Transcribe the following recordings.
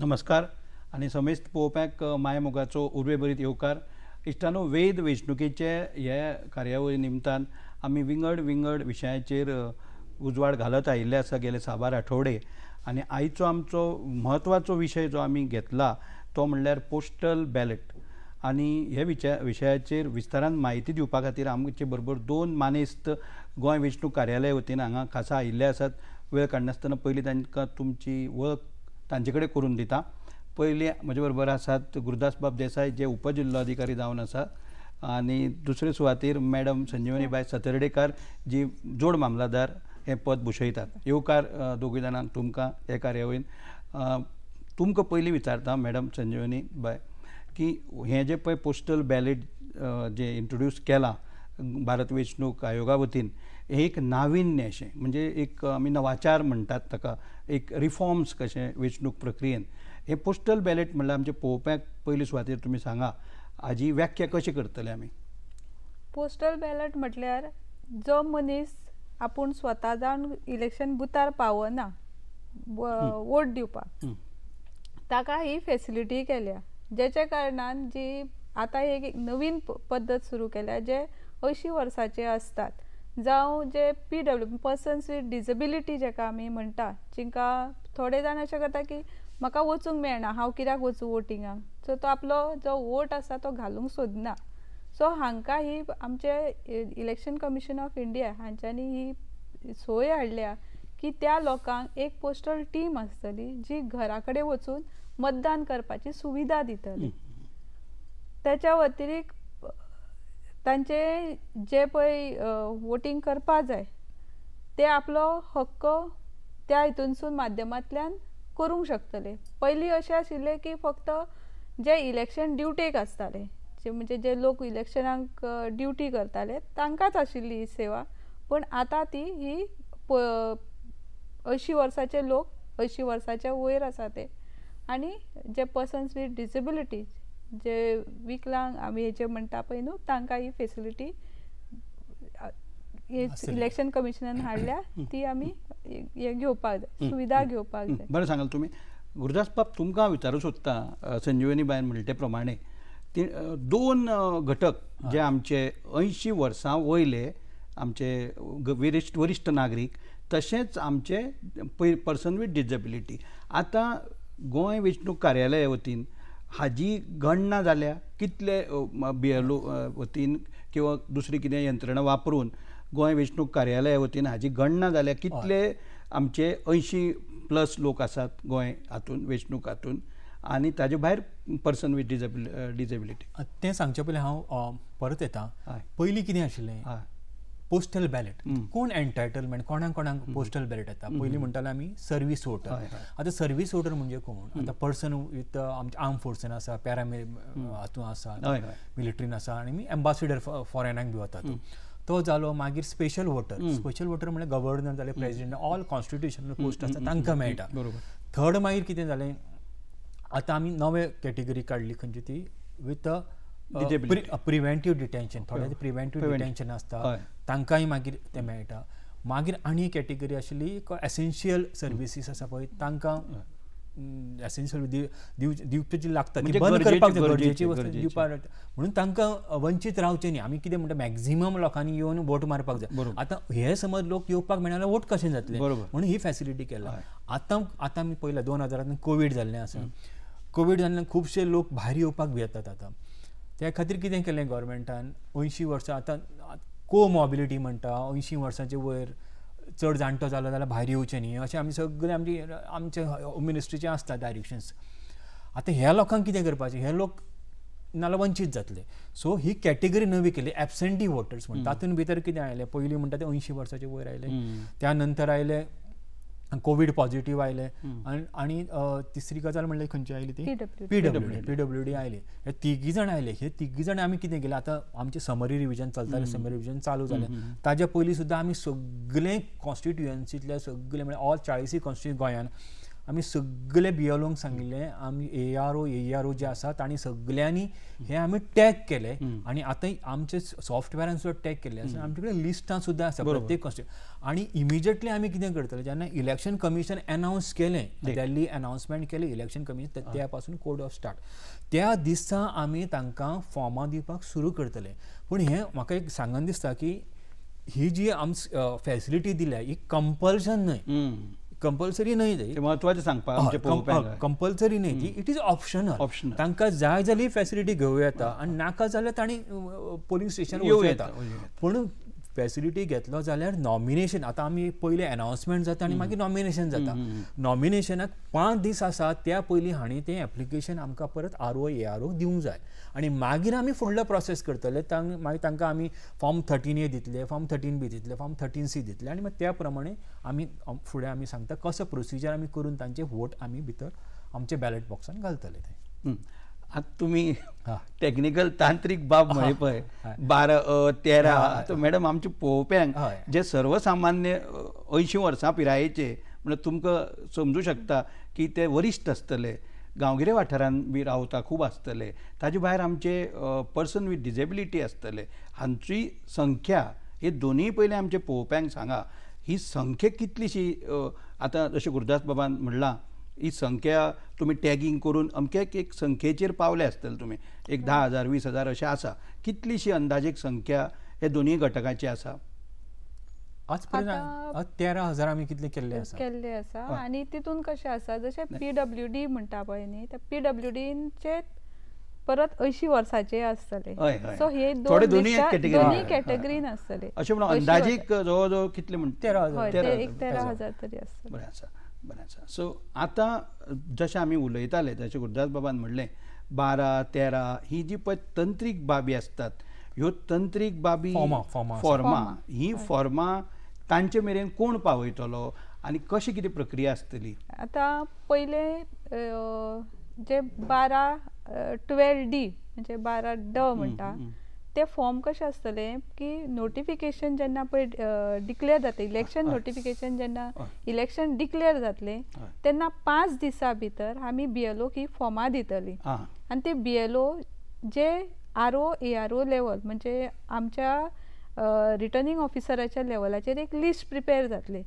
नमस्कार आणि समेस्त पळोवप्यांक माय मोगाचो उर्वे बरीत येवकार. इश्टानो, वेद वेंचणुकेचे ह्या कार्यावळी निमतान आमी विंगड विंगड विशयाचेर उजवाड घालत आयिल्ले आसा गेले 6-12 आठवडे. आनी आयचो आमचो म्हत्वाचो विशय जो आमी घेतला तो म्हणल्यार पोस्टल बॅलेट. आनी हे विशयाचेर विस्तारान म्हायती दिवपा खातीर आमचे बरोबर दोन मानेस्त गोंय वेंचणूक कार्यालय वतीन हांगा खासा आयिल्ले आसात. वेळ काडनासतना पयलीं तांकां तुमची वळख तांचे कडेन करून दिता. पयलीं म्हजे बरोबर आसात गुरुदास बाब देसाय, जे उपजिल्लोधिकारी जावन आसा, आनी दुसरे सुवातेर मॅडम संजीवनीबाई सतर्डेकार, जी जोड मामलादार हें पद भुशयतात. येवकार दोगूय जाणांक तुमकां हे कार्यावळीन. तुमकां पयलीं विचारता मॅडम संजीवनीबाई, की हें जें पळय पोस्टल बॅलेट जें इंट्रोड्यूस केलां भारत वेंचणूक आयोगा वतीन, हें एक नाविन्य अशें, म्हणजे एक आमी नवाचार म्हणटात ताका, एक रिफॉर्म्स कशें वेंचणूक प्रक्रियेन. हें पोस्टल बॅलेट म्हणल्यार आमच्या पळोवप्यांक पयली सुवातेर तुमी सांगा, हाजी व्याख्या कशी करतले आमी? पोस्टल बॅलेट म्हटल्यार जो मनीस आपूण स्वता जावन इलेक्शन बुथार पावना वोट दिवपाक, ताका ही फेसिलिटी केल्या. जेच्या कारणान जी आतां एक नवीन पद्दत सुरू केल्या, जे 80 वर्सांचे असतात, जावं जे PW पर्सन्स विथ डिसेबिलिटी जेका आमी म्हणटा, जिंकां थोडे जाण अशें करता की म्हाका वचूंक मेळना, हांव कित्याक वचूं वोटिंगाक, सो तो आपलो जो वोट आसा तो घालूंक सोदना. सो हांकां ही आमचे इलेक्शन कमिशन ऑफ इंडिया हांच्यांनी ही सोय हाडल्या की त्या लोकांक एक पोस्टल टीम आसतली जी घरा कडेन वचून मतदान करपाची सुविधा दितली. त्याच्या व्यतिरिक्त तांचे जे पळय वोटींग करपा जाय ते आपलो हक्क त्या हितूनसून माध्यमांतल्यान करूंक शकतले. पयलीं अशें आशिल्लें की फक्त जे इलेक्शन ड्युटेक आसताले, म्हणजे जे लोक इलेक्शनाक ड्युटी करताले तांकांच आशिल्ली ही सेवा. पण आतां ती ही 80 वर्साचे लोक, 80 वर्साच्या वयर आसा ते, आनी जे पर्सन्स विथ डिसेबिलिटी, जे विकलांग आमी हेचे म्हणटा पळय न्हू, तांकां ही फेसिलिटी इलेक्शन कमिशनान हाडल्या. ती आमी हे घेवपाक जाय, सुविधा घेवपाक जाय. बरें सांगले तुमी. गुरुदास बाब, तुमकां विचारूं सोदता, संजीवनीबाईन म्हणले ते प्रमाणे दोन घटक जे आमचे 80 वर्सां वयले आमचे वरिश्ठ नागरीक, तशेंच आमचे पर्सन विथ डिसेबिलिटी, आतां गोंय वेंचणूक कार्यालया वतीन हाजी गणना जाल्या? कितले BLO वतीन किंवा दुसरी कितें यंत्रणा वापरून गोंय वेंचणूक कार्यालया वतीन हाजी गणना जाल्या? कितले आमचे 80+ लोक आसात गोंय हातून वेंचणूक हातून, आनी ताजे भायर पर्सन विथ डिसेबिलिटी? तें सांगचे पयलीं हांव परत येता. पयलीं कितें आशिल्लें, पोस्टल बॅलेट कोण एंटायटलमेंट, कोणाक पोस्टल बॅलेट येता. पयलीं म्हणटाले आमी सर्वीस वोटर. आतां सर्वीस वोटर म्हणजे कोण? आतां पर्सन विथ आमच्या आर्म फोर्सान आसा, हातून आसा, मिलिटरीन आसा, आनी एम्बेसिडर फॉरेनाक बी वता तो जालो. मागीर स्पेशल वोटर म्हणजे गव्हर्नर जाले, प्रेसिडेंट, ऑल कॉन्स्टिट्युशनल पोस्ट आसता तांकां मेळटा. थर्ड मागीर कितें जालें, आतां आमी नवे कॅटेगरी काडली, खंयची ती विथ प्रिव्हेंटीव डिटेन्शन. थोडे प्रिव्हेंटीव डिटेन्शन आसता तांकांय मागीर ते मेळटा. मागीर आनी एक कॅटेगरी आशिल्ली एसेन्शियल सर्विसीस आसा पळय, तांकां एसेन्शियल दिवचे जी लागता ती बंद करपाक जाय, गरजेची वस्तू दिवपाक, म्हणून तांकां वंचीत रावचें न्ही. आमी कितें म्हणटा, मॅक्झिमम लोकांनी येवन वोट मारपाक जाय. आतां हे समज लोक येवपाक मेळना जाल्यार वोट कशें जातलें, म्हणून ही फॅसिलिटी केला. आतां आमी पळयलां 2000 कोवीड जाल्लें आसा. कोवीड जाल्ल्यान खुबशे लोक भायर येवपाक भियेतात. आतां त्या खातीर कितें केलें गव्हर्मेंटान, 80 वर्सां आतां कोमॉबिलिटी म्हणटा, 80 वर्सांचे वयर चड जाणटो जालो जाल्यार भायर येवचें न्ही, अशें आमी सगळें आमचे होम मिनिस्ट्रीचें आसता डायरेक्शन्स. आतां ह्या लोकांक कितें करपाचें, हे लोक नाल्यार वंचीत जातले. सो ही कॅटेगरी नवी केली, एबसेंटी वोटर्स म्हणटा. तातूंत भितर कितें आयलें, पयलीं म्हणटा ते 80 वर्साचे वयर आयले, त्या नंतर आयले कोवीड पॉझिटिव्ह आयले, आनी तिसरी गजाल म्हणल्यार खंयची आयली ती PWD आयली. हे तिगी जाण आयले. हे तिगी जाण आमी कितें केलें, आतां आमचें समरी रिव्हिजन चलतालें, समरी रिव्हिजन चालू जालें. ताज्या पयलीं सुद्दां आमी सगळे कॉन्स्टिट्युएन्सींतले सगळे म्हणजे ऑल 40 कॉन्स्टिट्युएन्सी गोंयान आमी सगळे बियोलोंक सांगिल्ले आमी ARO जे आसा तांणी सगळ्यांनी हे आमी टॅग केले आनी आतां आमचे सॉफ्टवेरान सुद्दां टॅग केल्ले आसा आमचे कडेन लिस्टां सुद्दां आसा प्रत्येक आनी इमिजिएटली आमी कितें करतले जेन्ना इलेक्शन कमिशन अनावन्स केलें दिल्ली अनावन्समेंट केलें इलेक्शन कमिशन त्या पासून कोड ऑफ स्टार्ट त्या दिसा आमी तांकां फॉर्मां दिवपाक सुरू करतले पूण हें म्हाका एक सांगन दिसता की ही जी फॅसिलिटी दिल्या ही कंपल्शन न्हय कंपल्सरी न्हय महत्वाचें सांगपाक कंपल्सरी न्हय ती इट इज ऑप्शनल तांकां जाय जाली फॅसिलिटी घेवं येता आनी नाका जाल्यार तांणी पोलिंग स्टेशन वचूं येता पूण फॅसिलिटी घेतलो जाल्यार नॉमिनेशन आतां आमी पयलें अनावन्समेंट जाता आनी मागीर नॉमिनेशन जाता नॉमिनेशनाक 5 दीस आसा त्या पयलीं हांणी तें एप्लिकेशन आमकां परत ARO दिवंक जाय आनी मागीर आमी फुडलो प्रोसेस करतले मागीर तांकां आमी फॉर्म 13A दितले फॉर्म 13B दितले फॉर्म 13C दितले आनी मागीर त्या प्रमाणे आमी फुडें आमी सांगता कसो प्रोसिजर आमी करून तांचे वोट आमी भितर आमचे बॅलेट बॉक्सान घालतले ते आता तुम्ही टेक्निकल तांत्रिक बाब म्हळे पळय 12 13 मॅडम आमचे पळोवप्यांक जे सर्वसामान्य 80 वर्सां पिरायेचे म्हणजे तुमकां समजू शकता की ते वरिश्ठ आसतले गांवगिऱ्या वाठारांत बी रावता खूब आसतले ताजे भायर आमचे पर्सन विथ डिजेबिलिटी आसतले हांची संख्या हे दोनूय पयलें आमचे पळोवप्यांक सांगा ही संख्या कितलीशी आतां जशें गुरुदास बाबान म्हणलां ही संख्या तुम्ही टॅगिंग करून अमक्याक एक संख्येचेर पावले आसतले तुमी एक 10,000 20,000 अशें आसा कितलीशी अंदाजीक संख्या हे दोनूय घटकाची आसा आज पर्यंत 13,000 आमी कितले केल्ले आसा आनी तितून कशें आसा जशें PWD म्हणटा पळय न्ही त्या PWDचे परत 80 वर्साचे आसतले सो हे दोन्ही कॅटेगरीन आसतले अशें म्हणून अंदाजीक जवळ जवळ कितले म्हण 13,000 तरी आसतले बरें आसा बरें आसा सो आतां जशें आमी उलयताले जशें गुरुदास बाबान म्हणलें 12 13 ही जी पळय तंत्रीक बाबी आसतात ह्यो तंत्रीक बाबी फॉर्मां ही फॉर्मां तांचे मेरेन कोण पावयतलो आनी कशी कितें प्रक्रिया आसतली आतां पयले जे 12D म्हणजे 12D म्हणटा ते फॉर्म कशें आसतले की नोटिफिकेशन जेन्ना पळय डिक्लेअर जाता इलेक्शन नोटिफिकेशन जेन्ना इलेक्शन डिक्लेअर जातले तेन्ना 5 दिसां भितर आमी BLO ही फॉर्मां दितली आनी ते BLO जे ARO लेवल म्हणजे आमच्या रिटर्निंग ऑफिसराच्या लेवलाचेर एक लिस्ट प्रिपेअर जातले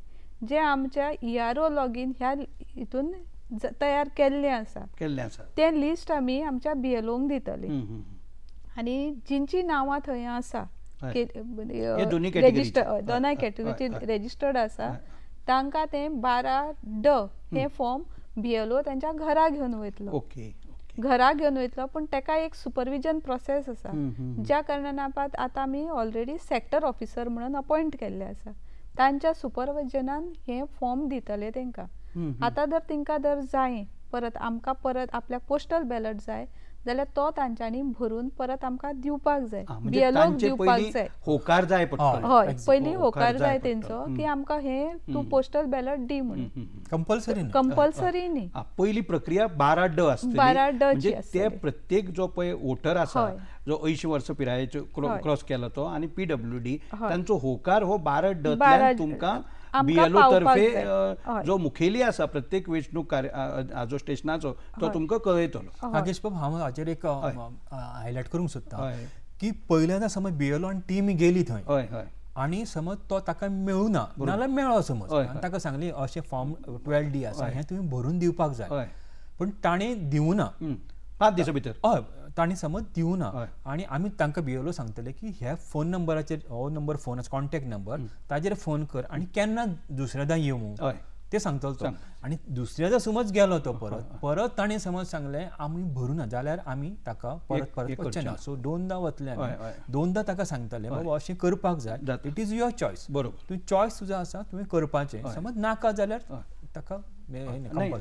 जे आमच्या ERO लॉगीन ह्या हितून तयार केल्ले आसा ते लिस्ट आमी आमच्या BLOंक दितली आनी जिंची नांवां थंय आसा रजिस्टर दोनाय कॅटेगरीची रजिस्टर्ड आसा तांकां ते 12D हे फॉर्म BLO तांच्या घरा घेवन वयतलो घरा घेवन वयतलो पूण ताका एक सुपरविजन प्रोसेस आसा ज्या कारणान आतां आमी ऑलरेडी सॅक्टर ऑफिसर म्हणून अपॉयंट केल्ले आसा तांच्या सुपरविजनान हे फॉर्म दितले तांकां आतां जर तांकां जर जाय परत आमकां परत आपल्याक पोस्टल बॅलट जाय जाल्यार तो तांच्यांनी भरून परत आमकां दिवपाक जाय BLOक दिवपाक जाय होकार जाय हय पयलीं होकार जाय तेंचो की आमकां हे तूं पोस्टल बॅलट दी म्हणून कंपल्सरी न्ही पयली प्रक्रिया 12D आसतली म्हणजे ते प्रत्येक जो पळय वोटर आसा जो 80 वर्सां पिरायेचो क्रॉस केला तो आनी PWD तांचो होकार हो 12D तुमकां BLO तर्फे जो मुखेली आसा प्रत्येक वेंचणूक हाजो स्टेशनाचो तो तुमकां कळयतलो नागेश बाब हांव हाचेर एक हायलायट करूंक सोदतां की पयल्यांदा समज BLO आनी टीम गेली थंय आनी समज तो ताका मेळुना नाल्यार मेळ्ळो समज ताका सांगली अशें फॉर्म 12D आसा हें तुवें भरून दिवपाक जाय पूण ताणें दिवना 5 दिसां भितर हय तांणी समज दिवना आनी आमी तांकां BLO सांगतले की ह्या फोन नंबराचेर हो नंबर फोन आसा कॉन्टॅक्ट नंबर ताजेर फोन कर आनी केन्ना दुसऱ्यादा येवं ते सांगतलो तो आनी दुसऱ्यादा समज गेलो तो परत ताणें समज सांगलें आमी भरुना जाल्यार आमी ताका परत वचचें ना सो 2दा वतले आमी 2दा ताका सांगतले बाबा अशें करपाक जाय इट इज युअर चॉयस बरोबर तुवें चॉयस तुजो आसा तुवें करपाचें समज नाका जाल्यार ताका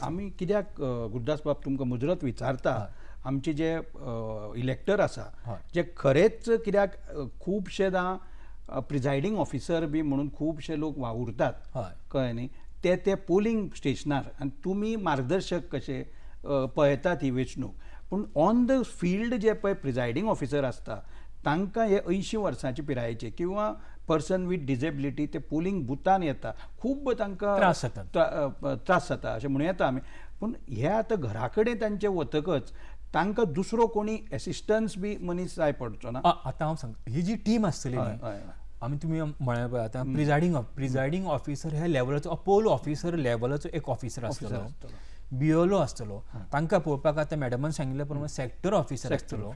आमी कित्याक गुरुदास बाब तुमकां मुजरत विचारता आमचे जे इलेक्टर आसा जे खरेच कित्याक खुबशेदां प्रिजायडींग ऑफिसर बी म्हणून खुबशे लोक वावुरतात कळ्ळें न्ही ते पोलिंग स्टेशनार आनी तुमी मार्गदर्शक कशे पळयतात ही वेंचणूक पूण ऑन द फील्ड जे पळय प्रिजायडींग ऑफिसर आसता तांकां हे 80 वर्सांचे पिरायेचे किंवा पर्सन विथ डिजेबिलिटी ते पोलिंग बुथान येता खूब तांकां त्रास जाता अशें म्हणूं येता आमी. पूण हे आतां घरा कडेन तांचे वतकच तांकां दुसरो कोणी एसिस्टन्स बी मनीस जाय पडचो ना. आतां हांव सांगता ही जी टीम आसतली आमी तुमी म्हळ्या पळय आतां प्रिजायडींग ऑफिसर ह्या लेवलाचो पोल ऑफिसर लेवलाचो एक ऑफिसर आसतलो, BLO आसतलो, तांकां पळोवपाक आतां मॅडमान सांगिल्ले प्रमाणे सेक्टर ऑफिसर आसतलो,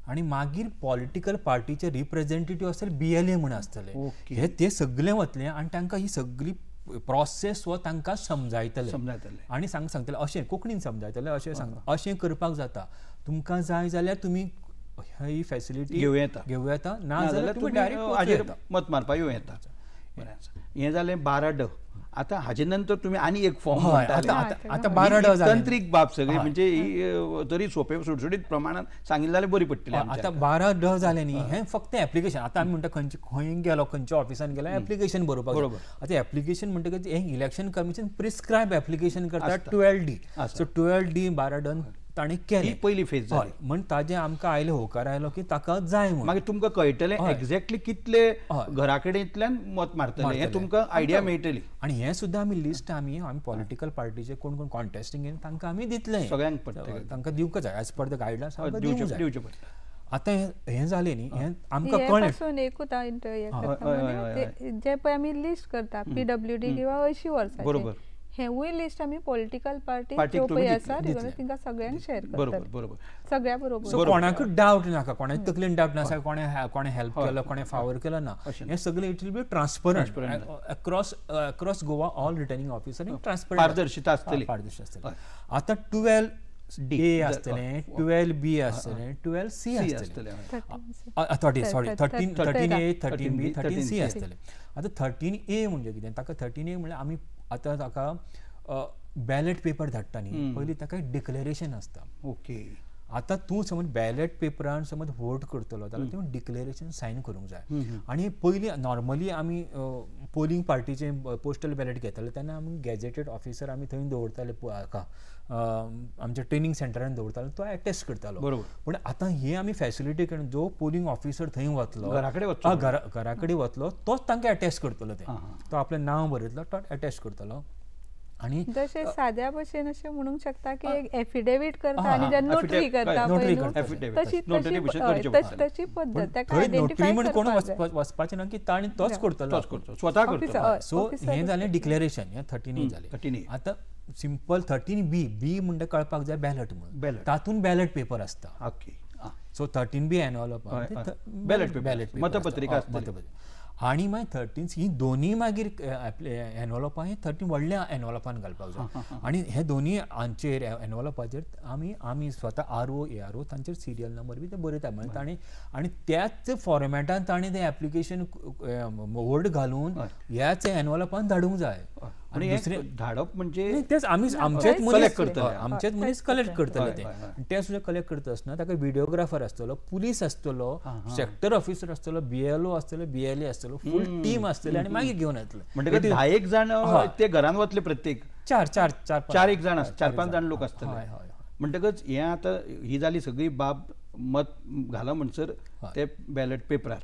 आनी मागीर पॉलिटिकल पार्टीचे रिप्रेझेंटेटिव्ह आसतले BLA म्हणून आसतले. हे ते सगळे वतले आनी तांकां ही सगळी प्रोसेस व तांकां समजायतले आनी सांगतले अशें कोंकणीन समजायतले अशें अशें करपाक जाता. तुमकां जाय जाल्यार तुमी ही फॅसिलिटी घेवं येता, ना जाल्यार तुमी डायरेक्ट मत मारपाक येवं येता. हें जालें 12D. आतां हाजे नंतर तुमी आनी एक फॉर्म आतां 12D तंत्रीक बाब सगळी म्हणजे तरी सोंपे सुटसुटीत प्रमाणात सांगिल्लें जाल्यार बरी पडटली. आतां 12D जालें न्ही, हें फक्त एप्लिकेशन. आतां आमी म्हणटा खंय गेलो खंयच्या ऑफिसान गेलो एप्लिकेशन बरोवपाक. आतां एप्लिकेशन म्हणटकीच हें इलेक्शन कमिशन प्रिस्क्रायब एप्लिकेशन करता 12D. सो 12D 12D ताणें केली पयली फेज जाली. म्हण ताजें आमकां आयलें होकार आयलो की ताका जाय म्हणून. मागीर तुमकां कळटलें एक्झॅक्टली कितले घरा कडेंतल्यान मत मारतले हें तुमकां आयडिया मेळटली. आनी हें सुद्दां आमी लिस्ट आमी पॉलिटिकल पार्टीचे कोण कोण कॉन्टेस्टिंग तांकां आमी दितलें. सगळ्यांक पडटलें, तांकां दिवंक जाय एज पर द गायडलायन्स दिवचें पडटा. आतां हें जालें न्ही, हें आमकां कळ्ळें. एकूच जे पळय आमी लिस्ट करता PWD किंवा 80 वर्सांचे बरोबर, हेवूय लिस्ट आमी पॉलिटिकल पार्टी पळय आसा तिंगा सगळ्यांक शेअर करतात. बरोबर, सगळ्या बरोबर. सो कोणाकूच डावट नाका, कोणाच्या तकलेन डावट नाका कोणे हेल्प केलो कोणे फावर केलो ना. हें सगळें it will be transparent across Goa. All returning officer transparent पारदर्शिता आसतली. आतां 12A आसतलें, 12B आसतलें, 12C आसतलें, 13A, 13B, 13C आसतलें. आतां 13A म्हणजे कितें, ताका 13A म्हणल्यार आमी आतां ताका बॅलेट पेपर धाडटा न्ही, पयलीं ताका डिक्लेरेशन आसता. ओके. आतां तूं समज बॅलेट पेपरान समज वोट करतलो जाल्यार तुवें डिक्लेरेशन सायन करूंक जाय. आनी पयलीं नॉर्मली आमी पोलिंग पार्टीचे पोस्टल बॅलेट घेताले तेन्ना आमी गॅजेटेड ऑफिसर आमी थंय दवरताले हाका आमच्या ट्रेनिंग सेंटरान दवरतालो, तो एटेस्ट करतालो. बरोबर. पूण आतां ही आमी फॅसिलिटी करून जो पोलिंग ऑफिसर थंय वतलो घरा कडेन वतलो तोच तांकां एटेस्ट करतलो. तो आपलें नांव बरयतलो तो एटेस्ट करतलो. आणि जसे साध्या भाषेन असे म्हणूंक शकता की एक एफिडेविट करता आणि जे नोटरी करता तशी पद्धत ताका आयडेंटिफाय करपाक वचपाचें ना की ताणी तोच करतलो स्वता करतलो. सो हें जालें डिक्लेरेशन, हें 13A जालें. आतां सिंपल 13B म्हणजे कळपाक जाय बॅलट म्हणून, तातूंत बॅलट पेपर आसता. Okay. So 13B envelope ballot मतपत्रिका आनी मागीर 13C ही दोनी मागीर एनवलपां ही 13 व्हडल्या एनवलपान घालपाक जाय. आनी हे दोनी हांचेर एनवलपाचेर आमी स्वता RO ARO तांचेर सिरियल नंबर बी ते बरयता. म्हणजे ताणी आनी त्याच फॉर्मेटान ताणी तें एप्लिकेशन वर्ड घालून ह्याच एनवलपान धाडूंक जाय. आनी दुसरें धाडप म्हणजे तेच आमचेच मनीस कलेक्ट करतले. ते सुद्दां कलेक्ट करता आसतना ताका व्हिडिओग्राफर आसतलो, पुलीस आसतलो, सेक्टर ऑफिसर आसतलो, BLO आसतलो, BLA आसतलो, फूल टीम आसतली आनी मागीर घेवन येतले. म्हणजे 10 जाण ते घरान वतले प्रत्येक 4 जाण 4-5 जाण लोक आसतले. म्हणटकच हें आतां ही जाली सगळी बाब मत घाला म्हणसर ते बॅलेट पेपरार.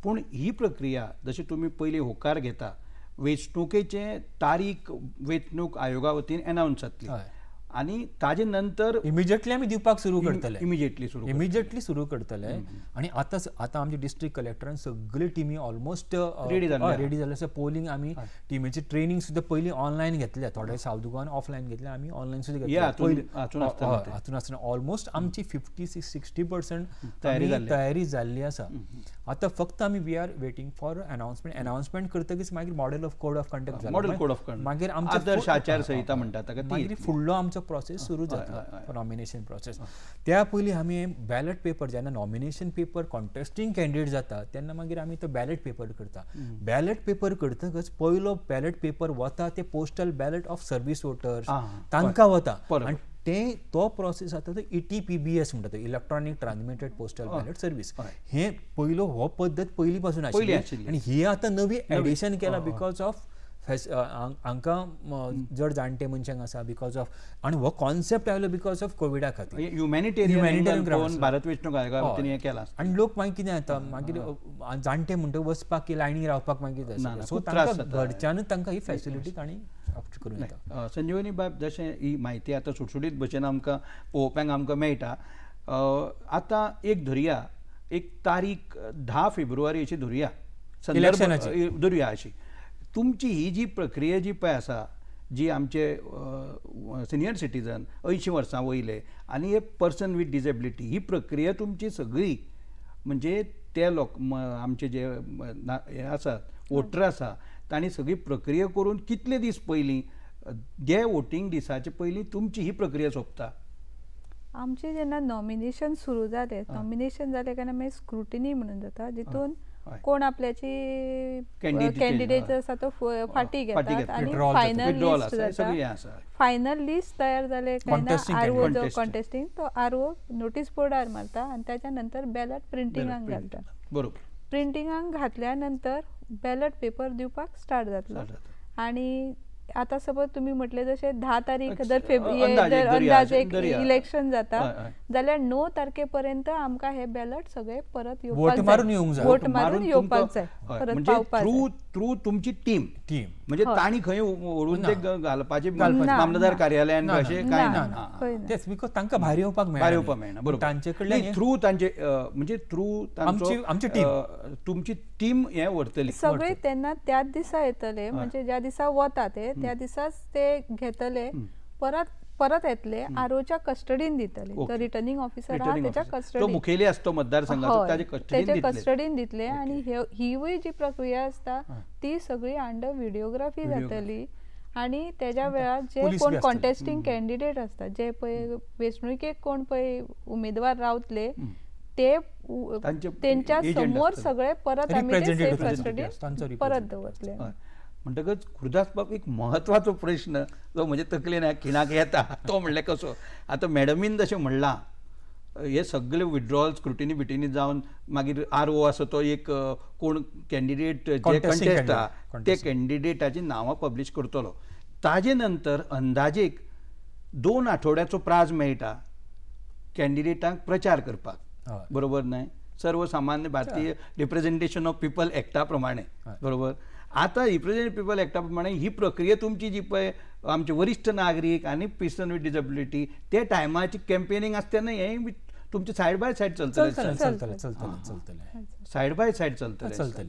पूण ही प्रक्रिया जशी तुमी पयली होकार घेता वेंचणुकेचे तारीख वेंचणूक आयोगा वतीन अनावन्स जातली आनी ताजे नंतर इमिजिएटली आमी दिवपाक सुरू करतले. इमिजिएटली सुरू करतले. आनी आतां आमचे डिस्ट्रिक्ट कलेक्टरान सगळी टिमी ऑलमोस्ट रेडी जाल्या. पोलिंग आमी टिमीची ट्रेनिंग सुद्दां पयलीं ऑनलायन घेतल्या, थोडे सावथ गोवान ऑफलायन घेतल्या, आमी ऑनलायन सुद्दां घेतल्या. हातून आसतना ऑलमोस्ट आमची 50-60% तयारी जाल्ली आसा. आतां फक्त आमी we are waiting for announcement करतकीच मागीर model of code of conduct मागीर आदर्श आचार संहिता म्हणटा मागीर फुडलो आमचो प्रोसेस सुरू जाता नॉमिनेशन प्रोसेस. त्या पयलीं आमी बॅलेट पेपर जेन्ना नॉमिनेशन पेपर कॉन्टेस्टिंग कॅन्डिडेट जाता तेन्ना मागीर आमी तो बॅलेट पेपर करता. बॅलेट पेपर करतकच पयलो बॅलेट पेपर वता ते postal ballot of service voters तांकां वता. आनी तो प्रोसेस जाता तो ETPBS म्हणटा, electronic transmitted postal ballot service. हे पयलो हो पद्दत पयली पासून आशिल्ली आनी ही आतां नवी एडिशन केला बिकॉज ऑफ हांकां जड जाणटे मनशांक आसा बिकॉज ऑफ, आनी हो कॉन्सेप्ट आयलो बिकॉज ऑफ कोविडा खातीर. ह्युमॅनिटेरियन भारत वैष्णव घालपान हें केलां. आनी लोक मागीर कितें जाता, मागीर जाणटे म्हणटा वचपाक की लायनी रावपाक मागीर जाय, सो तांकां घरच्यानूच तांकां ही फॅसिलिटी तांणी करून येता. संजीवनी बाब, जशें ही म्हायती आतां सुटसुटीत भशेन आमकां पळोवपाक आमकां मेळटा. आतां एक धरया, एक तारीख 10 फेब्रुवारी अशी धरया, धरया अशी. तुमची ही जी प्रक्रिया जी पळय आसा, जी आमचे सिनियर सिटीजन 80 वर्सां वयले आनी एक पर्सन विथ डिसेबिलिटी, ही प्रक्रिया तुमची सगळी म्हणजे ते लोक आमचे जे हे आसात वोटर आसा तांणी सगळी प्रक्रिया करून कितले दीस पयलीं जे वोटींग दिसाचे पयलीं तुमची ही प्रक्रिया सोंपता? आमचे जेन्ना नॉमिनेशन सुरू जालें, नॉमिनेशन जालें काय मागीर स्क्रुटिनी म्हणून जाता, जितून कोण आपल्याची कॅन्डिडेट आसा तो फाटी घेतात आनी फायनल लिस्ट जाता. फायनल लिस्ट तयार जाले काय ना, आरओ जो कॉन्टेस्टिंग तो आरओ नोटीस बोर्डार मारता आनी त्याच्या नंतर बॅलट प्रिंटिंगाक घालता. बरोबर. प्रिंटिंगाक घातल्या नंतर बॅलट पेपर दिवपाक स्टार्ट जातलो. आनी आता सपोज तुम्ही म्हटले जसे 10 तारीख जर अंदाजे इलेक्शन जाता जाल्यार 9 तारखेपर्यंत आमकां हे बॅलट सगळे परत वोट मारून येवपाक जाय. म्हणजे थ्रू तुमची टीम म्हणजे ताणी खंय ओडून ते घालपाचे मामलेदार कार्यालयान अशें कांय ना. तेच बिकॉज तांकां भायर येवपाक मेळना. बरोबर. तांचे कडल्यान थ्रू तांचे म्हणजे थ्रू आमची टीम, तुमची टीम हे व्हरतली सगळे. तेन्ना त्याच दिसा येतले, म्हणजे ज्या दिसा वता ते त्या दिसाच ते घेतले, परत येतले, आरओच्या कस्टडीन दितले. तो रिटर्निंग ऑफिसर आहा त्याच्या कस्टडीन, तो मुखेली असतो मतदारसंघाचो, त्याच्या कस्टडीन दितले. आणि ही जी प्रक्रिया असता ती सगळी अंडर व्हिडिओग्राफी जातली. आणि त्याच्या वेळार जे कोण कॉन्टेस्टिंग कॅन्डिडेट असतात, जे पळय वेंचणुकेक कोण पळय उमेदवार रावतले, ते त्यांच्या समोर सगळे परत आमी ते सेफ कस्टडीन परत दवरतले. म्हणटकच गुरुदास बाब, एक महत्वाचो प्रश्न जो म्हणजे तकलेन खिणाक येता तो म्हणल्यार कसो, आतां मॅडमीन जशें म्हणलां हे सगळे विड्रॉवल स्क्रुटिनी बिटिनी जावन मागीर आरओ आसा तो एक कोण कॅन्डिडेट जे कंटेस्ट आहा ते कॅन्डिडेटाची नांवां पब्लीश करतलो. ताजे नंतर अंदाजेक 2 आठवड्याचो प्राज मेळटा कॅन्डिडेटांक प्रचार करपाक. बरोबर न्हय? सर्वसामान्य भारतीय रिप्रेझेंटेशन ऑफ पीपल एक्टा प्रमाणे. बरोबर. आता रिप्रेझेंटेटिव्ह पीपल एक्टा प्रमाणे ही प्रक्रिया तुमची जी पळय आमचे वरिष्ठ नागरीक आणि पर्सन विथ डिसेबिलिटी ते टायमाची कॅम्पेनिंग आसता तेन्ना हें तुमचे सायड बाय सायड चलतले. सायड बाय सायड चलतले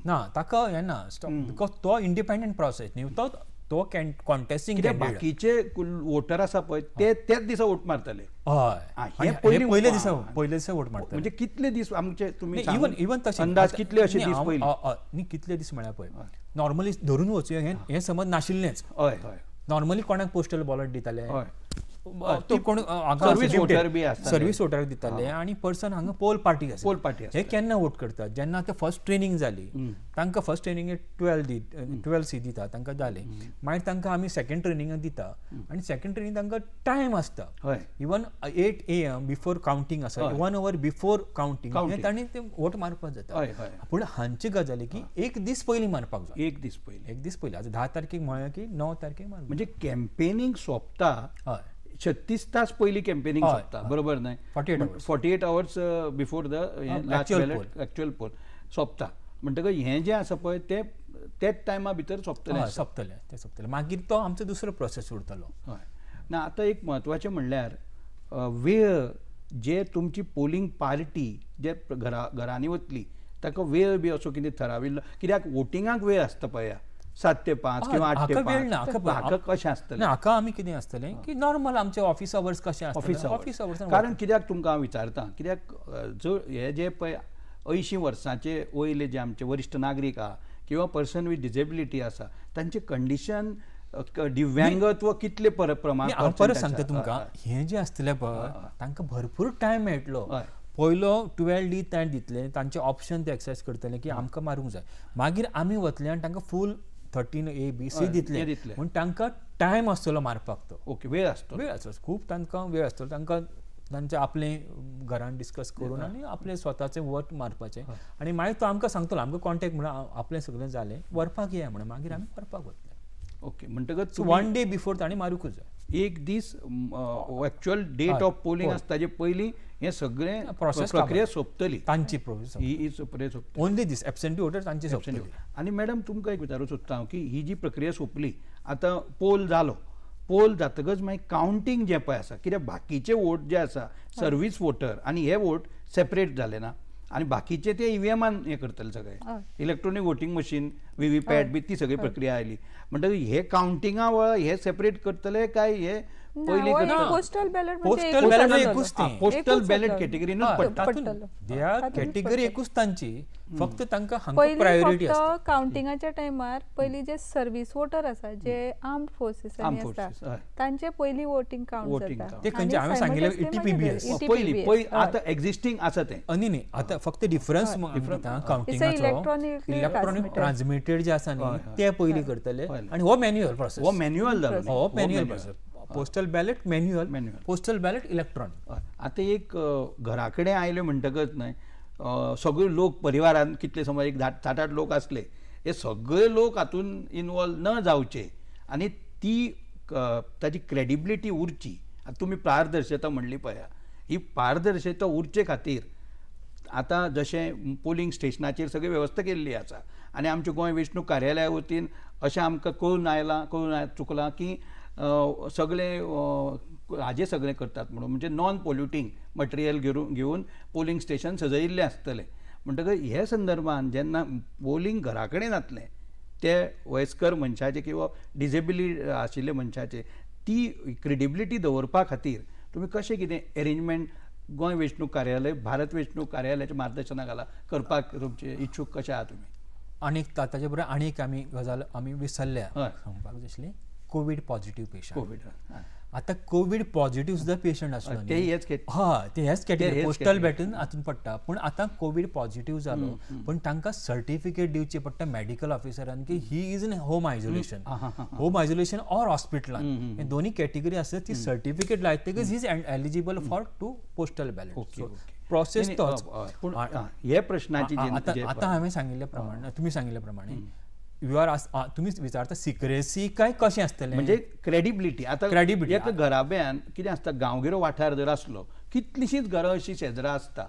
ना, ताका हें ना, बिकॉज तो इंडिपेंडंट प्रोसेस न्ही, तो कॉन्टेस्टिंग बाकीचे वोटर आसा पळय ते त्याच दिसा वोट मारतले. हय, पयले दिसा वोट मारतले. म्हणजे कितले दीस आमचे तुमी इवन तशें अंदाज कितले अशे दीस पयलीं न्ही, कितले दीस म्हळ्यार पळय नॉर्मली धरून वचूया हें समज नाशिल्लेंच. हय हय. नॉर्मली कोणाक पोस्टल बॉलट दिताले, तो कोण सर्वीस वोटर दिताले आनी पर्सन हांगा पोल पार्टी हे केन्ना वोट करतात जेन्ना ते फर्स्ट ट्रेनिंग जाली, तांकां फर्स्ट ट्रेनिंग 12 सी दिता तांकां जाले, मागीर तांकां आमी सेकंड ट्रेनिंग दिता आनी सेकंड ट्रेनिंग तांकां टायम आसता. इवन 8 AM बिफोर कावंटींग आसा, 1 hour बिफोर कावंटींग तांणी ते वोट मारपाक जाता. पूण हांची गजाली की एक दीस पयलीं मारपाक जाय. एक दीस पयलीं आतां 10 तारखेक म्हळ्यार की 9 तारखेक मारप. म्हणजे कॅम्पेनिंग सोंपता 36 तास पयलीं कॅम्पेनिंग सोंपता. बरोबर न्हय? 48 hours before the actual poll सोंपता. म्हणटकच हें जें आसा पळय तेच टायमा भितर सोंपतलें. मागीर तो आमचो दुसरो प्रोसेस उरतलो. हय ना. आतां एक म्हत्वाचें म्हणल्यार वेळ जे तुमची पोलिंग पार्टी जे घरांनी वतली ताका वेळ बी असो कितें थाराविल्लो, कित्याक वोटिंगाक वेळ आसता पळय 7 ते 5 किंवा 8 ते 5 कशें आसतलें. हाका आमी कितें आसतलें की नॉर्मल आमचे ऑफिस अवर्स कशें आसतलें. ऑफिस अवर्स कारण कित्याक तुमकां हांव विचारता, कित्याक हे जे पळय 80 वर्सांचे वयले जे आमचे वरिश्ठ नागरीक आहा किंवा पर्सन विथ डिसेबिलिटी आसा तांचे कंडिशन दिव्यांगत्व कितले प्रमाण. परत सांगता तुमकां, हें जें आसतलें पळय तांकां भरपूर टायम मेळटलो. पयलो 12D ताण दितले, तांचे ऑप्शन ते एक्सरसाइज करतले की आमकां मारूंक जाय. मागीर आमी वतले आनी तांकां फूल 13A B C दितले म्हूण तांकां टायम आसतलो मारपाक. तो ओके, वेळ आसतलो खूब तांकां वेळ आसतलो. तांकां तांचे आपले घरान डिस्कस करून आनी आपले स्वताचे वोट मारपाचे आनी मागीर तो आमकां सांगतलो आमकां कॉन्टेक्ट म्हणून आपलें सगळें जालें व्हरपाक या म्हणून मागीर आमी व्हरपाक वतले. ओके म्हणटकच 1 डे बिफोर ताणें मारूंकूच जाय. एक दीस एक्चुअल डेट ऑफ पोलिंग आसता ताजे पयलीं हे सगळें प्रक्रिया सोंपतली तांची प्रोसेस ही प्रक्रिया सोंपतली. ओन्ली दीस एब्सेंटी वोटर तांची सोंपतली. आनी मॅडम तुमकां एक विचारूंक सोदता हांव की ही जी प्रक्रिया सोंपली आतां पोल जालो, पोल जातकच मागीर कावंटींग जें पळय आसा कित्याक बाकीचे वोट जे आसा सर्वीस वोटर आनी हे वोट सेपरेट जाले ना आनी बाकीचे ते ईव्हीएमान हे करतले सगळे इलेक्ट्रॉनिक वोटींग मशीन व्हीव्हीपॅट बी ती सगळी प्रक्रिया आयली म्हणटकीर हे कावंटिंगा वेळा हे सेपरेट करतले काय हे पयलीं पोस्टल बॅलेट पोस्टल बॅलेट कॅटेगरीनूच पडटा. कॅटेगरी एकूच तांची फक्त तांकां पयलीं प्रायोरिटी आसता. फक्त काउंटिंगाच्या टायमार पयलीं जे सर्वीस वोटर आसा जे आर्म्ड फोर्सेस आसता तांचे पयलीं वोटिंग काउंट जाता. ते खंयचे हांवें सांगिल्लें ETPBS पयलीं आतां एक्झिस्टिंग आसा तें न्ही आता फक्त डिफरन्स काउंटिंगाचो इलेक्ट्रॉनिक ट्रान्समिटेड जे आसा न्ही ते पयलीं करतले आनी हो मॅन्युअल प्रोसेस जालो process postal ballot manual postal ballot electronic. आतां एक घरा कडेन आयले म्हणटकच न्हय सगळे लोक परिवारान कितले समज एक 7-8 लोक आसले हे सगळे लोक हातून इनवॉल्व न जावचे आनी ती ताची क्रेडिबिलिटी उरची. आतां तुमी पारदर्शकता म्हणली पळया ही पारदर्शकता उरचे खातीर आतां जशें पोलिंग स्टेशनाचेर सगळी वेवस्था केल्ली आसा आनी आमच्या गोंय वेंचणूक कार्यालया वतीन अशें आमकां कळून चुकलां की सगळे हाजे सगळें करतात म्हणून म्हणजे नॉन पोल्युटींग मटेरियल घेवन पोलिंग स्टेशन सजयिल्लें आसतलें म्हणटकच हे संदर्भान जेन्ना पोलिंग घरा कडेन जातलें ते वयस्कर मनशाचे किंवा डिसेबिलिटी आशिल्ले मनशाचे ती क्रेडिबिलिटी दवरपा खातीर तुमी कशें कितें अरेंजमेंट गोंय वेंचणूक कार्यालय भारत वेंचणूक कार्यालयाच्या मार्गदर्शना खाला करपाक तुमचे इच्छूक कशे आहात तुमी. आनीक ताचे बरोबर आनीक आमी गजाल आमी विसरल्या सांगपाक जाय कोविड पॉझिटिव्ह पेशंट. आता कोविड पॉझिटिव्ह सुद्धा पेशंट आसलो ते हेच कॅटेगरी पोस्टल बॅलेट हातून पडटा पूण आता कोविड पॉझिटिव्ह जालो पण तांकां सर्टिफिकेट दिवचे पडटा मेडिकल ऑफिसरान की he is in home isolation or हॉस्पिटलान हे दोन्ही कॅटेगरी आसता ती सर्टिफिकेट लायतकच he is eligible for to postal ballot. Process तोच पूण हे प्रश्नाची आता हांवें सांगिल्ले प्रमाणे तुमी सांगिल्ले प्रमाणे तुम्ही विचारता सिक्रेसी काय कशें आसतलें म्हणजे क्रेडिबिलिटी. आतां क्रेडिबिलिटी एक घराब्यान कितें आसता गांवगिरो वाठार जर आसलो कितलीशींच घरां अशीं शेजरां आसता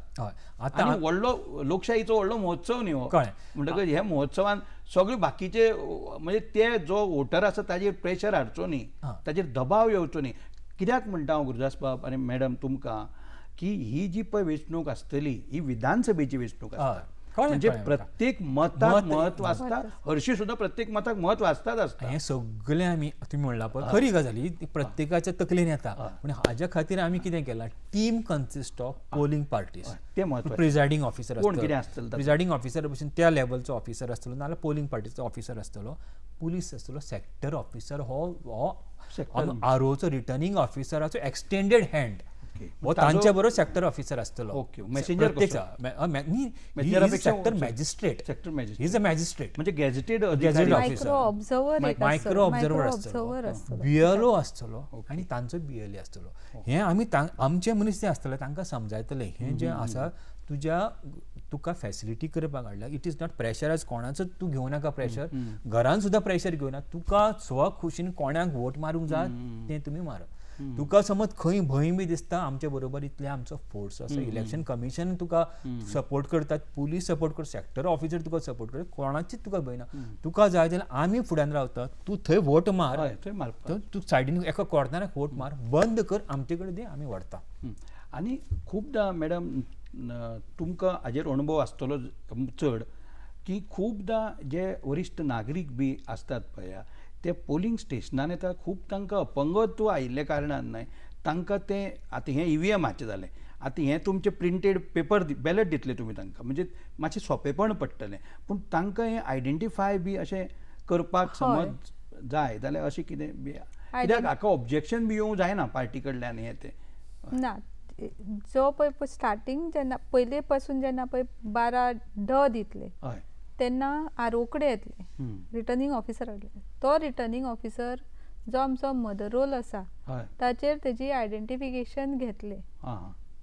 आतां व्हडलो लोकशाहीचो व्हडलो महोत्सव न्ही हो म्हणटकच ह्या महोत्सवान सगळे बाकीचे म्हणजे ते जो वोटर आसा ताजेर प्रेशर हाडचो न्ही ताजेर दबाव येवचो न्ही. कित्याक म्हणटा हांव गुरुदास बाब आनी मॅडम तुमकां की ही जी पळय वेंचणूक आसतली ही विधानसभेची वेंचणूक आसता म्हणजे प्रत्येक मताक महत्व आसता हरशी सुद्धा प्रत्येक मताक महत्व आसताच. हे सगळे आमी तुम्ही म्हणला पळय खरी गजाली प्रत्येकाच्या तकलेन येता पूण हाज्या खातीर आमी कितें केलां team consist of polling parties ते महत्व प्रिजायडिंग ऑफिसर आसतलो प्रिजायडिंग ऑफिसर भशेन त्या लेवलचो ऑफिसर आसतलो नाल्यार पोलिंग पार्टीचो ऑफिसर आसतलो पुलीस आसतलो सेक्टर ऑफिसर हो आरओचो रिटर्निंग ऑफिसराचो एक्सटेंडेड हँड हो तांच्या बरोबर सेक्टर ऑफिसर आसतलो. Messenger sector magistrate is a magistrate म्हणजे गॅझेटेड मायक्रो ऑब्झर्वर आसतलो बीएलओ आसतलो आनी तांचो बीएलए आसतलो. हे आमी आमचे मनीस जे आसतले तांकां समजायतले हे जे आसा तुका फॅसिलिटी करपाक हाडला इट इज नॉट प्रेशर आज कोणाचो तूं घेवं नाका प्रेशर घरान सुद्धा प्रेशर घेवना तुका स्व खुशीन कोणाक वोट मारूंक जाय तें तुमी मार. तुका समज खंय भंय बी दिसता आमच्या बरोबर इतले आमचो फोर्स आसा इलेक्शन कमिशन तुका सपोर्ट करतात पुलीस सपोर्ट करता सेक्टर ऑफिसर तुका सपोर्ट करता कोणाचीच तुका भंय ना. तुका जाय जाल्यार आमी फुड्यान रावता तूं थंय वोट मार तूं सायडीन एका कॉर्नराक वोट मार बंद कर आमचे कडेन दे आमी व्हरता. आनी खुबदां मॅडम तुमकां हाजेर अणभव आसतलो चड की खुबदां जे वरिश्ठ नागरीक बी आसतात पळय ते पोलिंग स्टेशनान येता खूब तांकां अपंगत्व आयिल्ल्या कारणान न्हय तांकां तें आतां हें ईव्हीएमाचें जालें आतां हें तुमचें प्रिंटेड पेपर बॅलेट दितले तुमी तांकां म्हणजे मातशें सोंपेपण पडटलें पूण तांकां हें आयडेंटिफाय बी अशें करपाक समज जाय जाल्यार अशें कितें बी कित्याक हाका ऑब्जेक्शन बी येवंक जायना पार्टी कडल्यान हें तें ना. जो पळय स्टार्टींग जेन्ना पयले पासून जेन्ना पळय 12 दितले तेन्ना आरोकडे येतले रिटर्निंग ऑफिसर हाडले तो रिटर्निंग ऑफिसर जो आमचो मदर रोल आसा ताचेर तेजी आयडेंटिफिकेशन घेतले.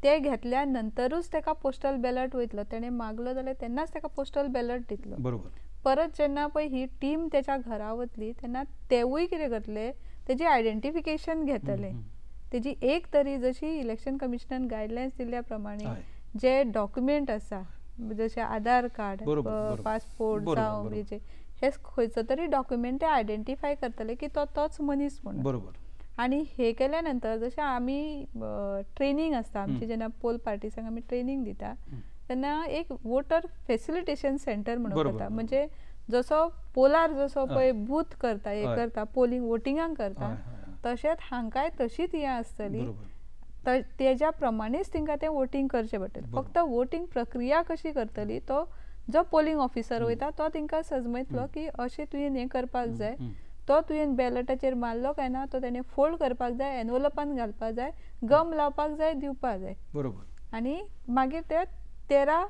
ते घेतल्या नंतरूच ताका पोस्टल बॅलट वयतलो. तेणें मागलो जाल्यार तेन्नाच ताका पोस्टल बॅलट दितलो. बरोबर. परत जेन्ना पळय ही टीम तेच्या घरा वतली तेन्ना तेवूय कितें करतले, तेजी आयडेंटिफिकेशन घेतले. तेजी एक तरी जशी इलेक्शन कमिशनान गायडलायन्स दिल्ल्या प्रमाणे जे डॉक्युमेंट आसा जशे आधार कार्ड, पासपोर्ट जावं हेजे हे खंयचो तरी डॉक्युमेंट ते आयडेंटिफाय करतले की तो तोच मनीस म्हणून. बरोबर. आनी हे केल्या नंतर जशें आमी ट्रेनिंग आसता आमची, जेन्ना पोल पार्टिसांक आमी ट्रेनिंग दिता तेन्ना एक वोटर फॅसिलिटेशन सेंटर म्हणून करता. म्हणजे जसो पोलार जसो पळय बूथ करता, हे करता पोलिंग वोटिंगाक करता, तशेंच हांकांय तशीच हें आसतली. तेज्या प्रमाणेच तांकां तें वोटींग करचें पडटलें. फक्त वोटींग प्रक्रिया कशी करतली, तो जो पोलिंग ऑफिसर वयता तो तांकां सजमयतलो की अशें तुवें हें करपाक जाय, तो तुवें बॅलटाचेर मारलो काय ना, तो तेणें फोल्ड करपाक जाय, एनवलपान घालपाक जाय, गम लावपाक जाय, दिवपाक जाय. बरोबर. आनी मागीर ते 13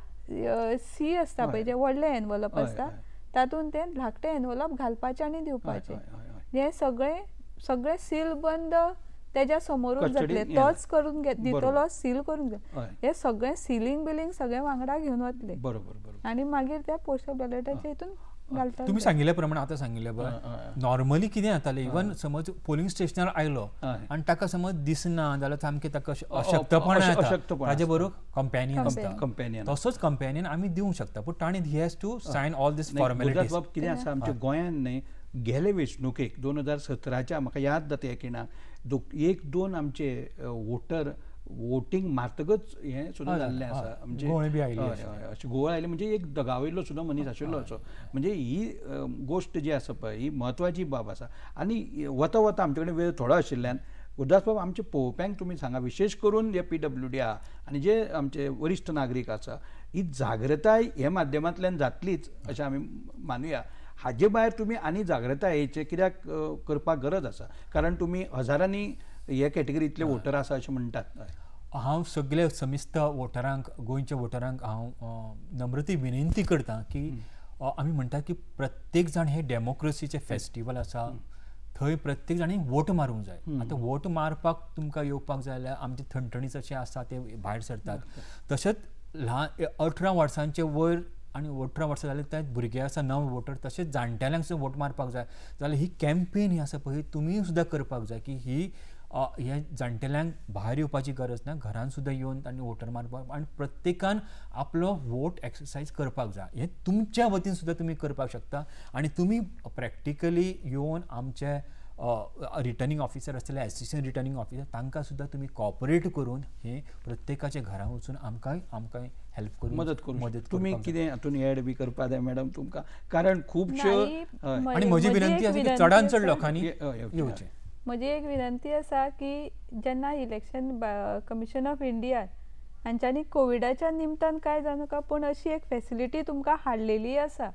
सी आसता पळय, जे व्हडले एनवलप आसता, तातूंत ते धाकटे एनवलप घालपाचे आनी दिवपाचे. हे सगळे सील बंद तेज्या समोरूच जातले. तोच करून दितलो, सील करून जाय. हे सगळें सिलींग बिलींग सगळें वांगडा घेवन वतले. बरोबर. आनी मागीर त्या पोस्टल बॅलटाच्या हितून घालता. तुम्ही सांगिल्ल्या प्रमाणे आतां सांगिल्लें पळय, नॉर्मली कितें जातालें, इवन समज पोलिंग स्टेशनार आयलो आनी ताका समज दिसना जाल्यार सामकें ताका अशक्तपण येता, ताजे बरोबर कंपॅनियन आसता. तसोच कंपॅनियन आमी दिवंक शकता, पूण ताणें ही has to sign all these formalities. कितें आसा आमच्या गोंयांत न्हय, गेले वेंचणुकेक 2017च्या म्हाका याद जाता एकिना 1-2 आमचे वोटर वोटींग मारतकच हें सुद्दां जाल्लें आसा. म्हणजे अशें घुंवळ आयले, म्हणजे एक दगावयल्लो सुद्दां मनीस आशिल्लो असो. म्हणजे ही गोश्ट जी आसा पळय ही म्हत्वाची बाब आसा. आनी वता वता आमचे कडेन वेळ थोडो आशिल्ल्यान गुरदास बाब आमचे पळोवप्यांक तुमी सांगा, विशेश करून जे PWD आहा आनी जे आमचे वरिश्ठ नागरीक आसा, ही जागृताय हे माध्यमांतल्यान जातलीच अशें आमी मानूया. हाजे भायर तुमी आनी जागृताय हेचे कित्याक करपाक गरज आसा, कारण तुमी हजारांनी हे कॅटेगरींतले वोटर आसा अशें म्हणटात. हांव सगळे समिस्त वोटरांक, गोंयच्या वोटरांक हांव नम्रती विनंती करता की आमी म्हणटा की प्रत्येक जाण हे डेमोक्रेसीचे फेस्टिवल आसा, थंय प्रत्येक जाणी वोट मारूंक जाय. आतां वोट मारपाक तुमकां येवपाक जाय जाल्यार आमचे ठणठणीच अशें आसा ते भायर सरतात. तशेंच 18 वर्सांचे वयर आनी 18 वर्सां जाले ते भुरगे आसा नवे वोटर, तशेंच जाणटेल्यांक सुद्दां वोट मारपाक जाय जाल्यार ही कॅम्पेन ही आसा पळय तुमी सुद्दां करपाक जाय की ही हे जाणटेल्यांक भायर येवपाची गरज ना, घरान सुद्दां येवन तांणी वोटर मारपाक आनी प्रत्येकान आपलो वोट एक्सरसायज करपाक जाय. हें तुमच्या वतीन सुद्दां तुमी करपाक शकता. आनी तुमी प्रॅक्टिकली येवन आमचे रिटर्निंग ऑफिसर आसतले, एसिस्टंट रिटर्निंग ऑफिसर, तांकां सुद्दां तुमी कॉपरेट करून हे प्रत्येकाच्या घरां वचून आमकां हेल्प करून मदत तुमी कितें हातून एड बी करपा जाय मॅडम तुमकां, कारण खुबश्यो. आनी म्हजी विनंती आसा की चडांत चड लोकांनी येवचें. म्हजी एक विनंती आसा की जेन्ना इलेक्शन कमिशन ऑफ इंडिया हांच्यांनी कोविडाच्या निमतान काय जावनाका, पूण अशी एक फॅसिलिटी तुमकां हाडलेली आसा,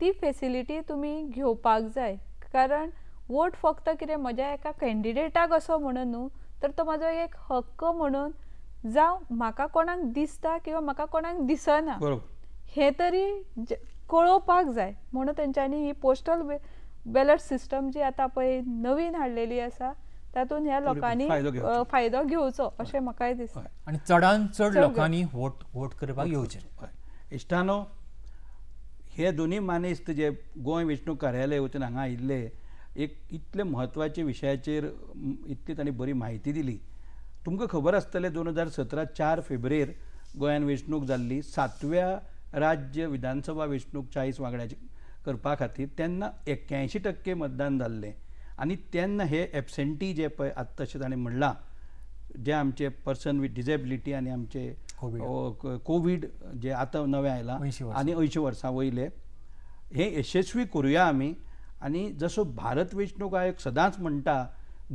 ती फॅसिलिटी तुमी घेवपाक जाय. कारण वोट फक्त कितें म्हज्या एका कॅन्डिडेटाक असो म्हणून न्हू, तर तो म्हाजो एक हक्क म्हणून जावं म्हाका कोणाक दिसता किंवा म्हाका कोणाक दिसना हे तरी कळोवपाक जाय. म्हणून तेंच्यांनी ही पोस्टल बॅलट सिस्टम जी आतां पळय नवीन हाडलेली आसा तातूंत ह्या लोकांनी फायदो घेवचो अशें म्हाकाय दिसता. आनी चडांत चड लोकांनी वोट करपाक येवचें. इश्टानो, हे दोनूय मानेस्त जे गोंय वेंचणूक कार्यालय वतीन हांगा आयिल्ले, एक इतले म्हत्वाचे विशयाचेर इतली तांणी बरी म्हायती दिली. तुमकां खबर आसतलें 2017 4 फेब्रेर गोंयान वेंचणूक जाल्ली, 7व्या राज्य विधानसभा वेंचणूक 40 वांगड्याची करपा खातीर. तेन्ना 81% मतदान जाल्लें. आनी तेन्ना हे एबसेंटी जे पळय आतां तशें ताणें म्हणलां, जे आमचे पर्सन विथ डिजेबिलिटी आनी आमचे कोवीड जे आतां नवें आयलां आनी 80 वर्सां वयले, हे यशस्वी करुया आमी. आनी जसो भारत वेंचणूक आयोग सदांच म्हणटा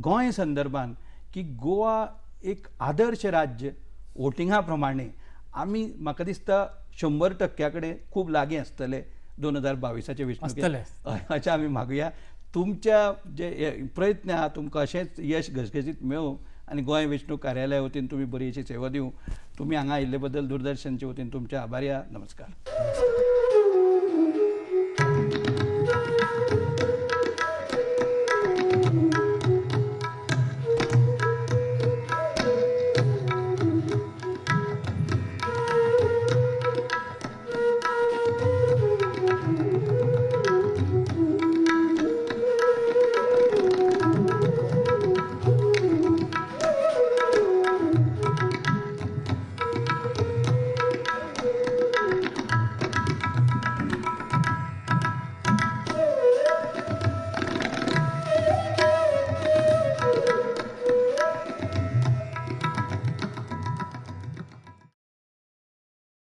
गोंय संदर्भान की गोवा एक आदर्श राज्य वोटिंगा प्रमाणे, आमी म्हाका दिसता 100% कडेन खूब लागीं आसतले 2022च्या वेंचणुकेक अशें आमी मागुया. तुमच्या जे प्रयत्न आहा तुमकां अशेंच यश घसघशीत मेळूं आनी गोंय वेंचणूक कार्यालया वतीन तुमी बरी अशी सेवा दिवं. तुमी हांगा आयिल्ले बद्दल दूरदर्शनचे वतीन तुमचे आभारी आहा. नमस्कार.